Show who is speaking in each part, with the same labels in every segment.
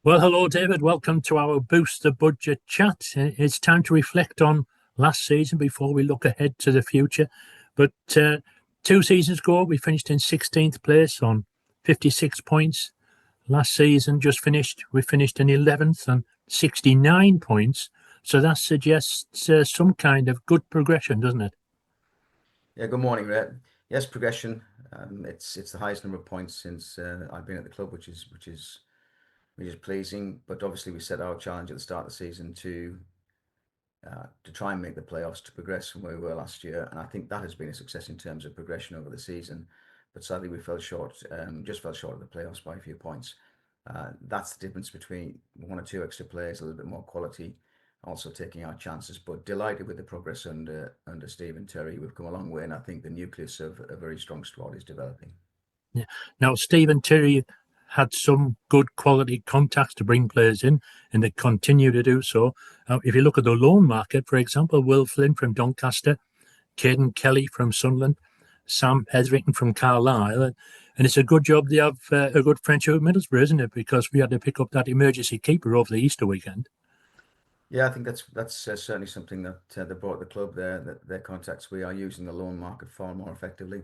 Speaker 1: Well, hello, David. Welcome to our Booster Budget chat. It's time to reflect on last season before we look ahead to the future. But 2 seasons ago, we finished in 16th place on 56 points. Last season we finished in 11th on 69 points. So that suggests some kind of good progression, doesn't it?
Speaker 2: Yeah, good morning, Rhett. Yes, progression. It's the highest number of points since I've been at the club, which is pleasing. But obviously, we set our challenge at the start of the season to try and make the playoffs, to progress from where we were last year, and I think that has been a success in terms of progression over the season. But sadly, we fell short, just fell short of the playoffs by a few points. That's the difference between one or two extra players, a little bit more quality, also taking our chances. But delighted with the progress under Steve and Terry. We've come a long way, and I think the nucleus of a very strong squad is developing.
Speaker 1: Yeah. Now, Steve and Terry had some good quality contacts to bring players in, and they continue to do so. If you look at the loan market, for example, Will Flynn from Doncaster, Caden Kelly from Sunderland, Sam Hetherington from Carlisle, and it's a good job they have a good friendship with Middlesbrough, isn't it? Because we had to pick up that emergency keeper over the Easter weekend.
Speaker 2: Yeah, I think that's certainly something that they brought the club there. That their contacts, we are using the loan market far more effectively.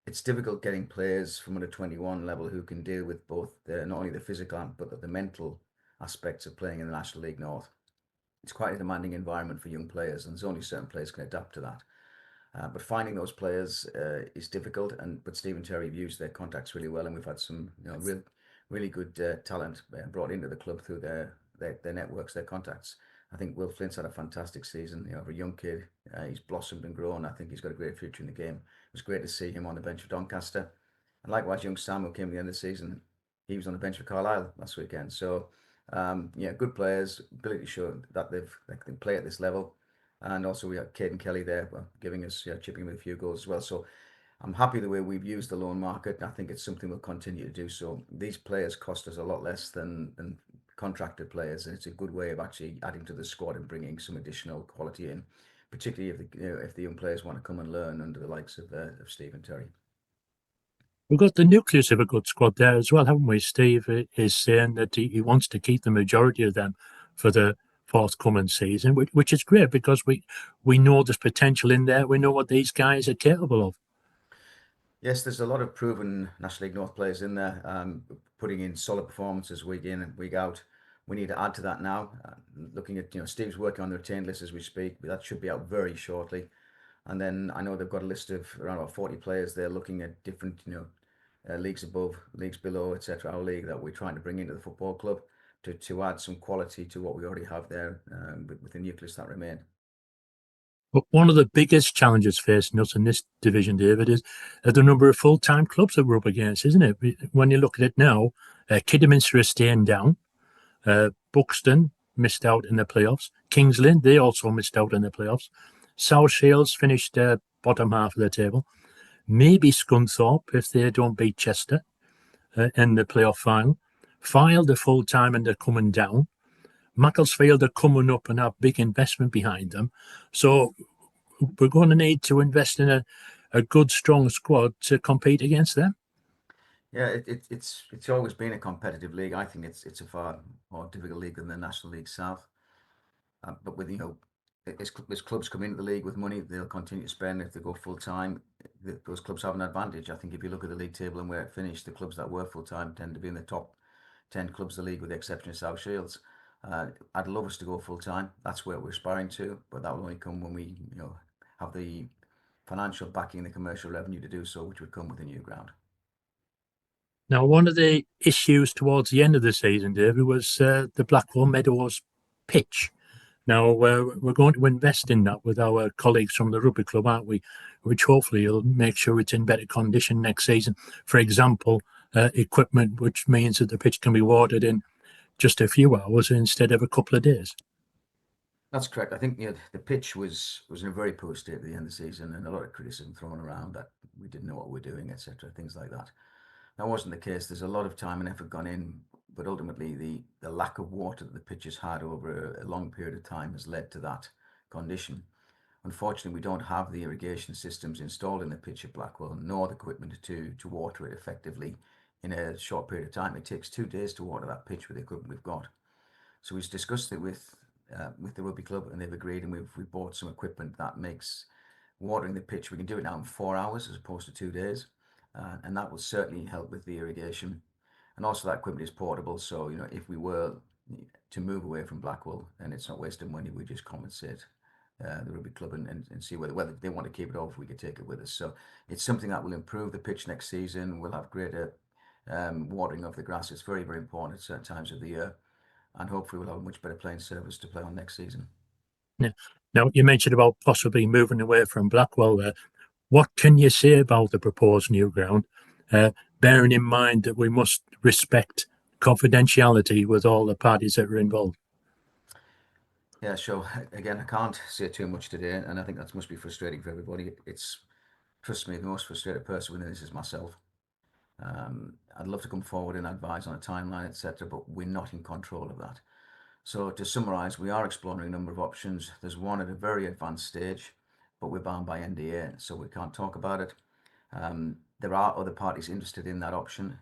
Speaker 2: It's difficult getting players from under 21 level who can deal with both not only the physical but the mental aspects of playing in the National League North. It's quite a demanding environment for young players, and there's only certain players can adapt to that. But finding those players is difficult, but Steve and Terry have used their contacts really well, and we've had some really good talent brought into the club through their networks, their contacts. I think Will Flint's had a fantastic season. For a young kid, he's blossomed and grown. I think he's got a great future in the game. It was great to see him on the bench for Doncaster, and likewise, young Sam, who came at the end of the season, he was on the bench for Carlisle last weekend. So, yeah, good players, ability to show that they can play at this level, and also we had Caden Kelly there, giving us chipping with a few goals as well. So I'm happy the way we've used the loan market. I think it's something we'll continue to do. So these players cost us a lot less than contracted players, and it's a good way of actually adding to the squad and bringing some additional quality in, particularly if the young players want to come and learn under the likes of Steve and Terry.
Speaker 1: We've got the nucleus of a good squad there as well, haven't we? Steve is saying that he wants to keep the majority of them for the forthcoming season, which is great because we know there's potential in there. We know what these guys are capable of.
Speaker 2: Yes, there's a lot of proven National League North players in there, putting in solid performances week in and week out. We need to add to that now. Looking at, Steve's working on the retained list as we speak, but that should be out very shortly. And then I know they've got a list of around about 40 players. They're looking at different, leagues above, leagues below, etc. Our league that we're trying to bring into the football club to add some quality to what we already have there with the nucleus that remain.
Speaker 1: But one of the biggest challenges facing us in this division, David, is the number of full-time clubs that we're up against, isn't it? When you look at it now, Kidderminster is staying down. Buxton missed out in the playoffs. Kings Lynn, they also missed out in the playoffs. South Shields finished bottom half of the table. Maybe Scunthorpe if they don't beat Chester in the playoff final. Fylde are full-time and they're coming down. Macclesfield are coming up and have big investment behind them. So we're going to need to invest in a good, strong squad to compete against them.
Speaker 2: Yeah, it's always been a competitive league. I think it's a far more difficult league than the National League South. But with as clubs come into the league with money, they'll continue to spend. If they go full time, those clubs have an advantage. I think if you look at the league table and where it finished, the clubs that were full time tend to be in the top 10 clubs of the league, with the exception of South Shields. I'd love us to go full time. That's where we're aspiring to, but that will only come when we, have the financial backing, the commercial revenue to do so, which would come with a new ground.
Speaker 1: Now, one of the issues towards the end of the season, David, was the Blackwell Meadows pitch. Now, we're going to invest in that with our colleagues from the rugby club, aren't we? Which hopefully will make sure it's in better condition next season. For example, equipment, which means that the pitch can be watered in just a few hours instead of a couple of days.
Speaker 2: That's correct. I think the pitch was in a very poor state at the end of the season, and a lot of criticism thrown around that we didn't know what we were doing, etc. Things like that. That wasn't the case. There's a lot of time and effort gone in, but ultimately the lack of water that the pitch has had over a long period of time has led to that condition. Unfortunately, we don't have the irrigation systems installed in the pitch at Blackwell, nor the equipment to water it effectively in a short period of time. It takes 2 days to water that pitch with the equipment we've got. So we've discussed it with the rugby club, and they've agreed, and we've bought some equipment that makes watering the pitch. We can do it now in 4 hours as opposed to 2 days, and that will certainly help with the irrigation. And also that equipment is portable, so if we were to move away from Blackwell, and it's not wasting money, we just compensate the rugby club and see whether they want to keep it or if we could take it with us. So it's something that will improve the pitch next season. We'll have greater watering of the grass. It's very, very important at certain times of the year, and hopefully we'll have a much better playing surface to play on next season.
Speaker 1: Yeah. Now, you mentioned about possibly moving away from Blackwell there. What can you say about the proposed new ground, bearing in mind that we must respect confidentiality with all the parties that are involved?
Speaker 2: Yeah, sure. Again, I can't say too much today, and I think that must be frustrating for everybody. Trust me, the most frustrated person within this is myself. I'd love to come forward and advise on a timeline, etc., but we're not in control of that. So to summarise, we are exploring a number of options. There's one at a very advanced stage, but we're bound by NDA, so we can't talk about it. There are other parties interested in that option,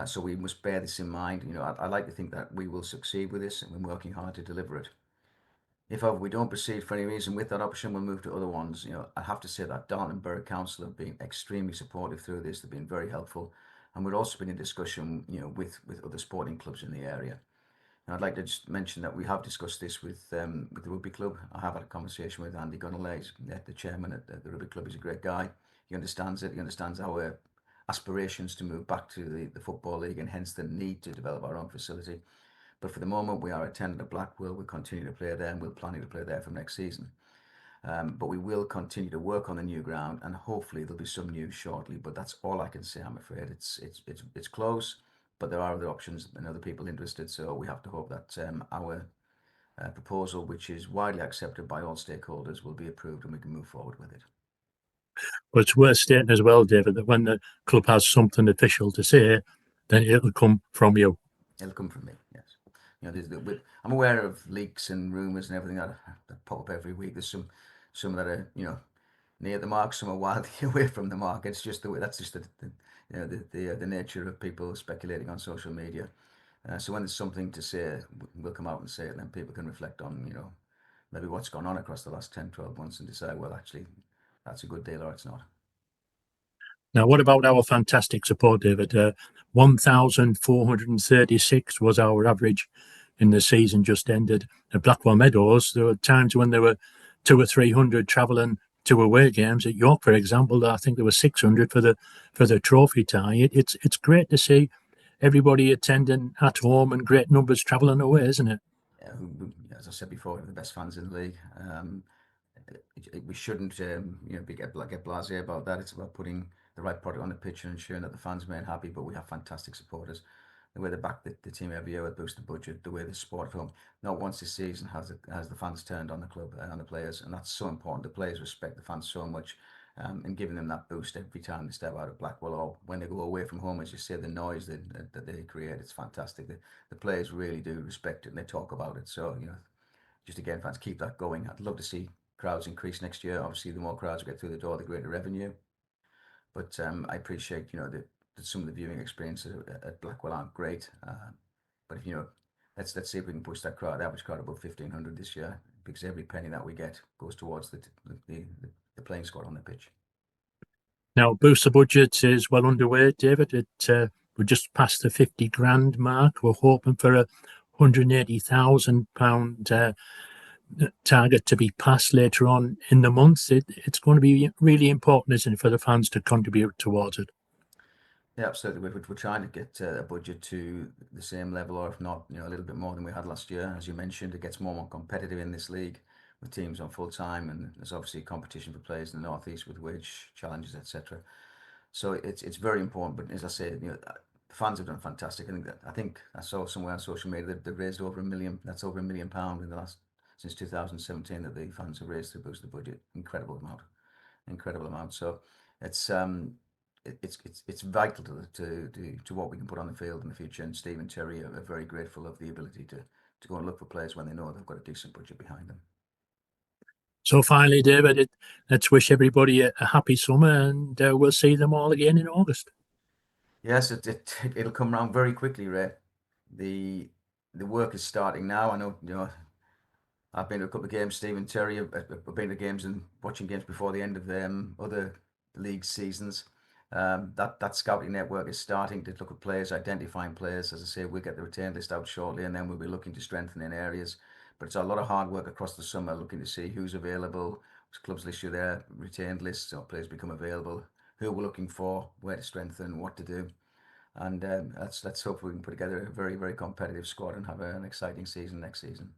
Speaker 2: so we must bear this in mind. I like to think that we will succeed with this, and we're working hard to deliver it. If however we don't proceed for any reason with that option, we'll move to other ones. I have to say that Darlington Borough Council have been extremely supportive through this. They've been very helpful, and we've also been in discussion, with other sporting clubs in the area. And I'd like to just mention that we have discussed this with the rugby club. I have had a conversation with Andy Gunnelay, the chairman at the rugby club. He's a great guy. He understands it. He understands our aspirations to move back to the Football League, and hence the need to develop our own facility. But for the moment, we are attending at Blackwell. We'll continue to play there, and we're planning to play there from next season. But we will continue to work on the new ground, and hopefully there'll be some news shortly. But that's all I can say. I'm afraid it's close, but there are other options and other people interested. So we have to hope that our proposal, which is widely accepted by all stakeholders, will be approved and we can move forward with it.
Speaker 1: But it's worth stating as well, David, that when the club has something official to say, then it'll come from you.
Speaker 2: It'll come from me, yes. I'm aware of leaks and rumours and everything that pop up every week. There's some that are near the mark, some are wildly away from the mark. It's just the way. That's just the nature of people speculating on social media. So when there's something to say, we'll come out and say it, and then people can reflect on maybe what's gone on across the last 10, 12 months and decide, well, actually, that's a good deal or it's not.
Speaker 1: Now, what about our fantastic support, David? 1,436 was our average in the season just ended. At Blackwell Meadows, there were times when there were 200 or 300 travelling to away games. At York, for example, I think there were 600 for the trophy tie. It's great to see everybody attending at home and great numbers travelling away, isn't it?
Speaker 2: As I said before, we're the best fans in the league. We shouldn't get blasé about that. It's about putting the right product on the pitch and ensuring that the fans remain happy. But we have fantastic supporters. The way they back the team every year with boost the budget, the way they support home. Not once this season has the fans turned on the club and on the players, and that's so important. The players respect the fans so much, and giving them that boost every time they step out of Blackwell or when they go away from home. As you say, the noise that they create, it's fantastic. The players really do respect it and they talk about it. So just again, fans, keep that going. I'd love to see crowds increase next year. Obviously, the more crowds we get through the door, the greater revenue. But I appreciate, that some of the viewing experiences at Blackwell aren't great. But if let's see if we can push that average crowd above 1,500 this year, because every penny that we get goes towards the playing squad on the pitch.
Speaker 1: Now, Booster Budget is well underway, David. We're just past the 50 grand mark. We're hoping for a £180,000 target to be passed later on in the month. It's going to be really important, isn't it, for the fans to contribute towards it?
Speaker 2: Yeah, absolutely. We're trying to get a budget to the same level, or if not, a little bit more than we had last year. As you mentioned, it gets more and more competitive in this league with teams on full time, and there's obviously competition for players in the northeast with wage challenges, etc. So it's very important. But as I say, the fans have done fantastic. I think I saw somewhere on social media that they've raised over £1 million. That's over £1 million in the last since 2017 that the fans have raised to boost the budget. Incredible amount. So it's it's vital to what we can put on the field in the future. And Steve and Terry are very grateful of the ability to go and look for players when they know they've got a decent budget behind them.
Speaker 1: So finally, David, let's wish everybody a happy summer, and we'll see them all again in August.
Speaker 2: Yes, it'll come around very quickly, Ray. The the work is starting now. I know, I've been to a couple of games. Stephen Terry, I've been to games and watching games before the end of other league seasons. That scouting network is starting to look at players, identifying players. As I say, we'll get the return list out shortly, and then we'll be looking to strengthen in areas. But it's a lot of hard work across the summer, looking to see who's available, which clubs list you their retained lists, or players become available, who we're looking for, where to strengthen, what to do. And let's hope we can put together a very, very competitive squad and have an exciting season next season.